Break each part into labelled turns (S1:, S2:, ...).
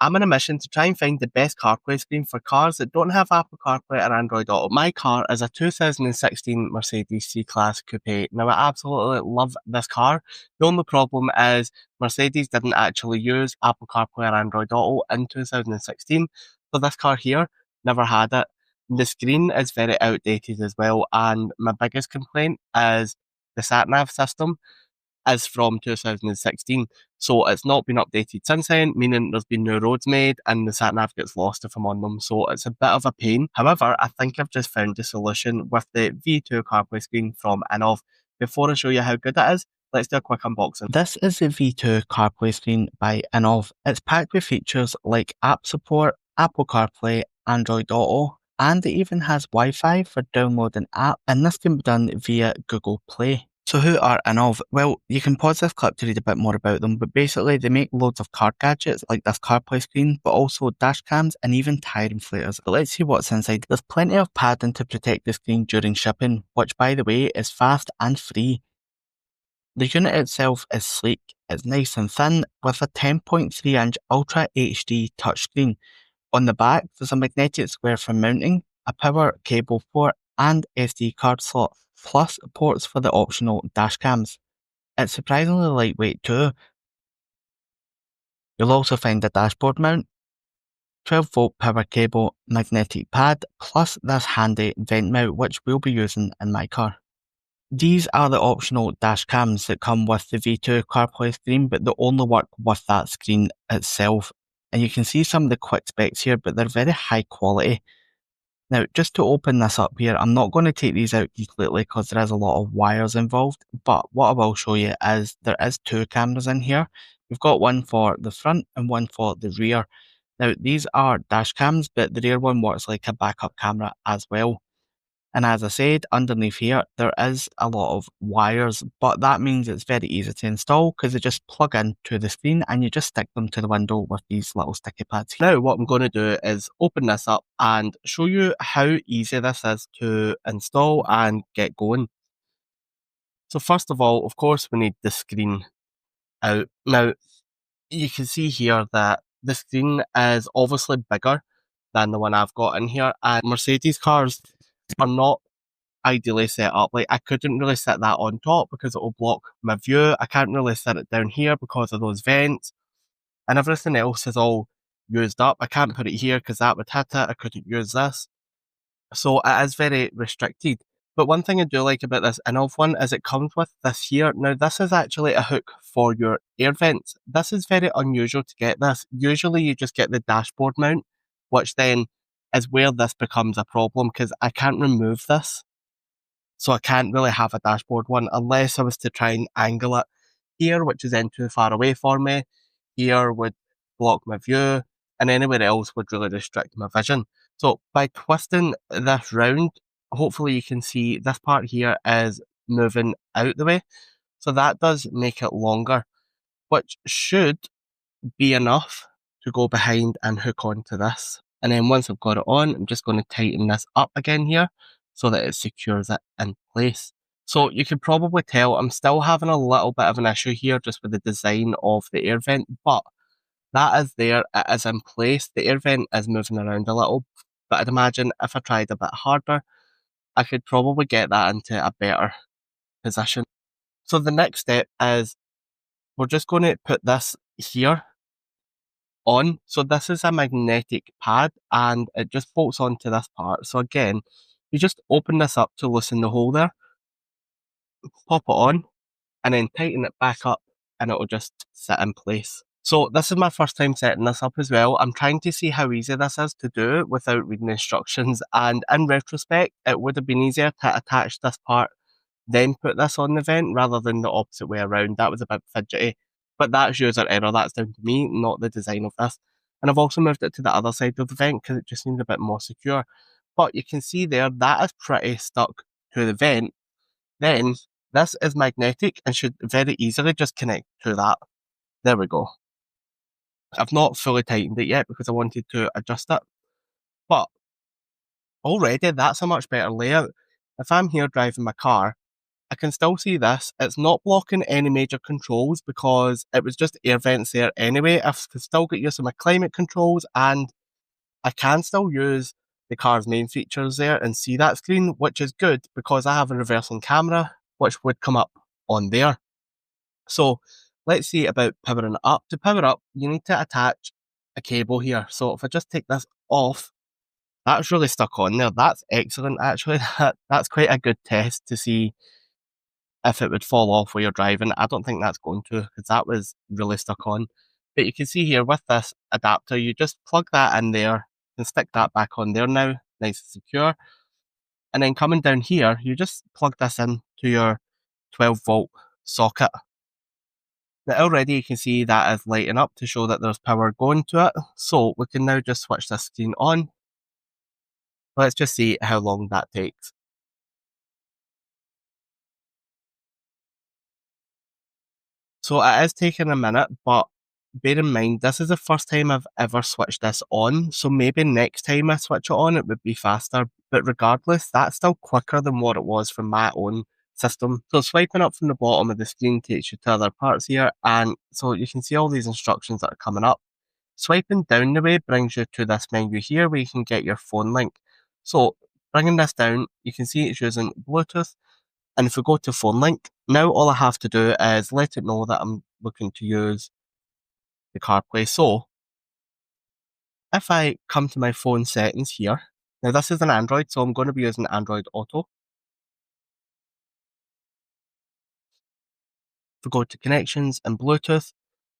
S1: I'm on a mission to try and find the best CarPlay screen for cars that don't have Apple CarPlay or Android Auto. My car is a 2016 Mercedes C-Class Coupe. Now, I absolutely love this car. The only problem is Mercedes didn't actually use Apple CarPlay or Android Auto in 2016. So this car here never had it. The screen is very outdated as well, and my biggest complaint is the sat-nav system is from 2016. So it's not been updated since then, meaning there's been new roads made and the sat nav gets lost if I'm on them. So it's a bit of a pain. However, I think I've just found a solution with the V2 CarPlay screen from INNOVV. Before I show you how good it is, let's do a quick unboxing. This is the V2 CarPlay screen by INNOVV. It's packed with features like app support, Apple CarPlay, Android Auto, and it even has Wi-Fi for downloading app, and this can be done via Google Play. So who are INNOVV? Well, you can pause this clip to read a bit more about them, but basically they make loads of car gadgets like this CarPlay screen, but also dash cams and even tire inflators. But let's see what's inside. There's plenty of padding to protect the screen during shipping, which by the way is fast and free. The unit itself is sleek, it's nice and thin, with a 10.3-inch Ultra HD touchscreen. On the back, there's a magnetic square for mounting, a power cable port, and SD card slot, plus ports for the optional dash cams. It's surprisingly lightweight too. You'll also find a dashboard mount, 12-volt power cable, magnetic pad, plus this handy vent mount which we'll be using in my car. These are the optional dash cams that come with the V2 CarPlay screen, but they only work with that screen itself. And you can see some of the quick specs here, but they're very high quality. Now, just to open this up here, I'm not going to take these out completely because there is a lot of wires involved, but what I will show you is there is two cameras in here. We've got one for the front and one for the rear. Now, these are dash cams, but the rear one works like a backup camera as well. And as I said, underneath here, there is a lot of wires, but that means it's very easy to install because they just plug into the screen and you just stick them to the window with these little sticky pads. Now, what I'm going to do is open this up and show you how easy this is to install and get going. So first of all, of course, we need the screen out. Now, you can see here that the screen is obviously bigger than the one I've got in here, and Mercedes cars are not ideally set up. Like, I couldn't really set that on top because it will block my view. I can't really set it down here because of those vents, and everything else is all used up. I can't put it here because that would hit it. I couldn't use this. So it is very restricted. But one thing I do like about this INNOVV one is it comes with this here. Now, this is actually a hook for your air vents. This is very unusual to get this. Usually you just get the dashboard mount, which then is where this becomes a problem because I can't remove this. So I can't really have a dashboard one unless I was to try and angle it here, which is then too far away for me. Here would block my view, and anywhere else would really restrict my vision. So by twisting this round, hopefully you can see this part here is moving out the way. So that does make it longer, which should be enough to go behind and hook onto this. And then once I've got it on, I'm just going to tighten this up again here so that it secures it in place. So you can probably tell I'm still having a little bit of an issue here just with the design of the air vent, but that is there, it is in place. The air vent is moving around a little, but I'd imagine if I tried a bit harder, I could probably get that into a better position. So the next step is we're just going to put this here on. So this is a magnetic pad and it just bolts onto this part. So again, you just open this up to loosen the hole there, pop it on, and then tighten it back up and it'll just sit in place. So this is my first time setting this up as well. I'm trying to see how easy this is to do without reading instructions, and in retrospect, it would have been easier to attach this part, then put this on the vent rather than the opposite way around. That was a bit fidgety, but that's user error. That's down to me, not the design of this. And I've also moved it to the other side of the vent because it just seems a bit more secure. But you can see there, that is pretty stuck to the vent. Then this is magnetic and should very easily just connect to that. There we go. I've not fully tightened it yet because I wanted to adjust it, but already that's a much better layout. If I'm here driving my car I can still see this. It's not blocking any major controls because it was just air vents there anyway. I can still get used to my climate controls, and I can still use the car's main features there and see that screen, which is good because I have a reversing camera, which would come up on there. So let's see about powering it up. To power up, you need to attach a cable here. So if I just take this off, that's really stuck on there. That's excellent, actually. That's quite a good test to see if it would fall off while you're driving. I don't think that's going to, because that was really stuck on. But you can see here with this adapter, you just plug that in there and stick that back on there now, nice and secure. And then coming down here, you just plug this in to your 12-volt socket. Now already you can see that is lighting up to show that there's power going to it. So we can now just switch this screen on. Let's just see how long that takes. So it is taking a minute, but bear in mind, this is the first time I've ever switched this on. So maybe next time I switch it on, it would be faster. But regardless, that's still quicker than what it was from my own system. So swiping up from the bottom of the screen takes you to other parts here. And so you can see all these instructions that are coming up. Swiping down the way brings you to this menu here where you can get your phone link. So bringing this down, you can see it's using Bluetooth. And if we go to phone link, now all I have to do is let it know that I'm looking to use the CarPlay. So if I come to my phone settings here, now this is an Android, so I'm going to be using Android Auto. If we go to connections and Bluetooth,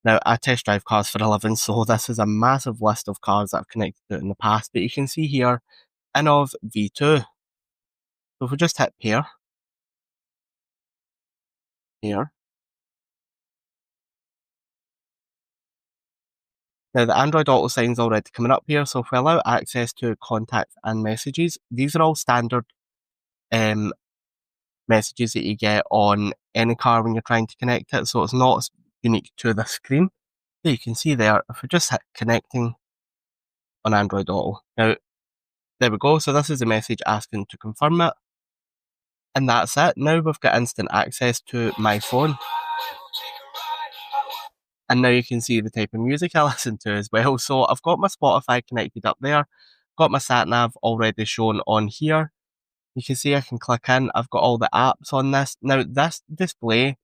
S1: now I test drive cars for a living, so this is a massive list of cars that I've connected to in the past. But you can see here, INNOVV V2. So if we just hit pair here, now the Android Auto sign's already coming up here, so if we allow access to contacts and messages, these are all standard messages that you get on any car when you're trying to connect it, so it's not unique to the screen. So you can see there, if we just hit connecting on Android Auto. Now, there we go, so this is a message asking to confirm it. And that's it. Now we've got instant access to my phone. And now you can see the type of music I listen to as well. So I've got my Spotify connected up there. Got my sat nav already shown on here. You can see I can click in. I've got all the apps on this. Now this display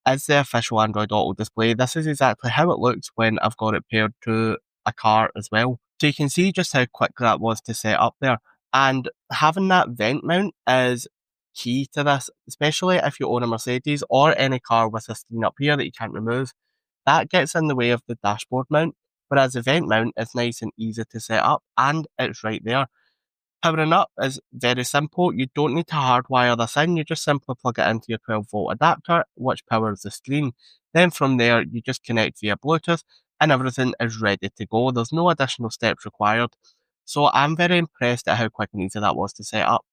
S1: is the official Android Auto display. This is exactly how it looks when I've got it paired to a car as well. So you can see just how quick that was to set up there. And having that vent mount is key to this, especially if you own a Mercedes or any car with a screen up here that you can't remove. That gets in the way of the dashboard mount, whereas the vent mount is nice and easy to set up and it's right there. Powering up is very simple. You don't need to hardwire this in. You just simply plug it into your 12-volt adapter, which powers the screen. Then from there, you just connect via Bluetooth and everything is ready to go. There's no additional steps required. So I'm very impressed at how quick and easy that was to set up.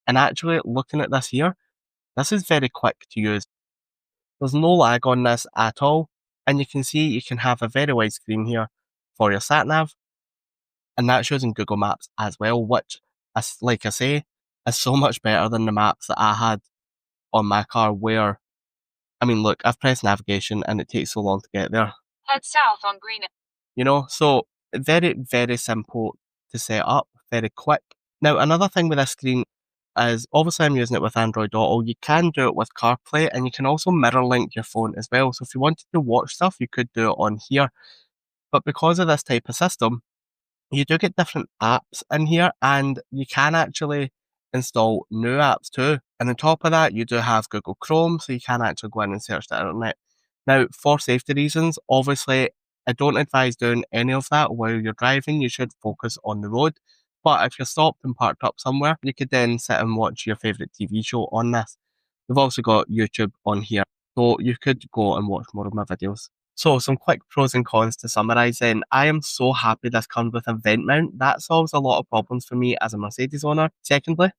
S1: And actually, looking at this here, this is very quick to use. There's no lag on this at all. And you can see you can have a very wide screen here for your sat nav. And that's using Google Maps as well, which, like I say, is so much better than the maps that I had on my car where, I mean, look, I've pressed navigation and it takes so long to get there.
S2: Head south on Green.
S1: You know, so very, very simple to set up, very quick. Now, another thing with this screen is, obviously I'm using it with Android Auto, you can do it with CarPlay and you can also mirror link your phone as well. So if you wanted to watch stuff, you could do it on here. But because of this type of system, you do get different apps in here and you can actually install new apps too. And on top of that, you do have Google Chrome, so you can actually go in and search the internet. Now, for safety reasons, obviously, I don't advise doing any of that while you're driving. You should focus on the road. But if you're stopped and parked up somewhere, you could then sit and watch your favourite TV show on this. We've also got YouTube on here, so you could go and watch more of my videos. So some quick pros and cons to summarise then. I am so happy this comes with a vent mount. That solves a lot of problems for me as a Mercedes owner. Secondly,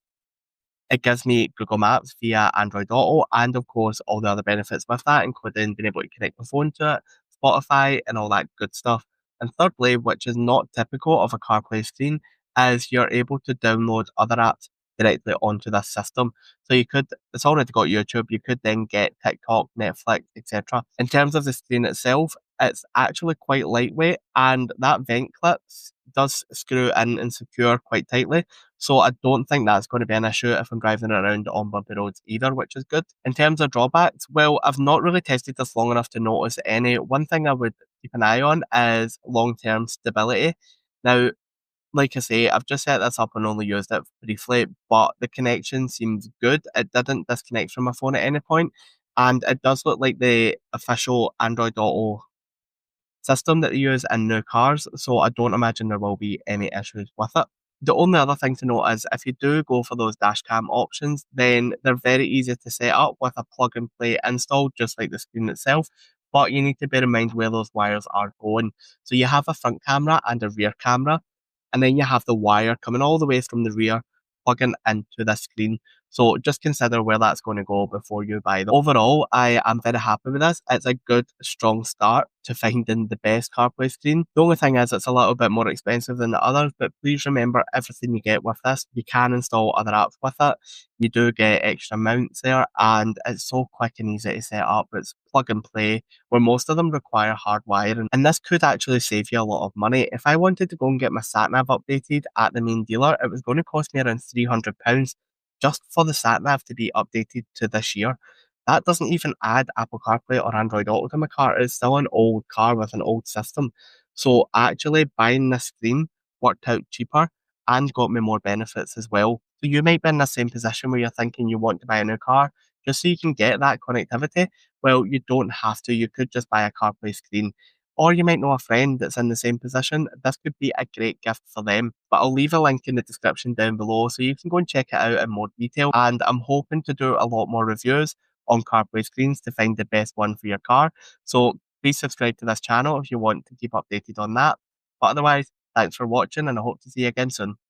S1: it gives me Google Maps via Android Auto and of course all the other benefits with that, including being able to connect my phone to it, Spotify and all that good stuff. And thirdly, which is not typical of a CarPlay screen, is you're able to download other apps directly onto this system. So you could, it's already got YouTube, you could then get TikTok, Netflix, etc. In terms of the screen itself, it's actually quite lightweight, and that vent clips does screw in and secure quite tightly. So I don't think that's going to be an issue if I'm driving around on bumpy roads either, which is good. In terms of drawbacks, well, I've not really tested this long enough to notice any. One thing I would keep an eye on is long-term stability. Now, like I say, I've just set this up and only used it briefly, but the connection seems good. It didn't disconnect from my phone at any point, and it does look like the official Android Auto system that they use in new cars, so I don't imagine there will be any issues with it. The only other thing to note is if you do go for those dash cam options, then they're very easy to set up with a plug and play install, just like the screen itself. But you need to bear in mind where those wires are going. So you have a front camera and a rear camera, and then you have the wire coming all the way from the rear, plugging into the screen. So just consider where that's going to go before you buy them. Overall, I am very happy with this. It's a good, strong start to finding the best CarPlay screen. The only thing is it's a little bit more expensive than the others, but please remember everything you get with this. You can install other apps with it. You do get extra mounts there, and it's so quick and easy to set up. It's plug and play, where most of them require hard wiring. And this could actually save you a lot of money. If I wanted to go and get my sat-nav updated at the main dealer, it was going to cost me around £300 just for the sat nav to be updated to this year. That doesn't even add Apple CarPlay or Android Auto to my car. It's still an old car with an old system. So actually buying this screen worked out cheaper and got me more benefits as well. So you might be in the same position where you're thinking you want to buy a new car just so you can get that connectivity. Well, you don't have to. You could just buy a CarPlay screen. Or you might know a friend that's in the same position. This could be a great gift for them. But I'll leave a link in the description down below so you can go and check it out in more detail. And I'm hoping to do a lot more reviews on CarPlay screens to find the best one for your car. So please subscribe to this channel if you want to keep updated on that. But otherwise, thanks for watching and I hope to see you again soon.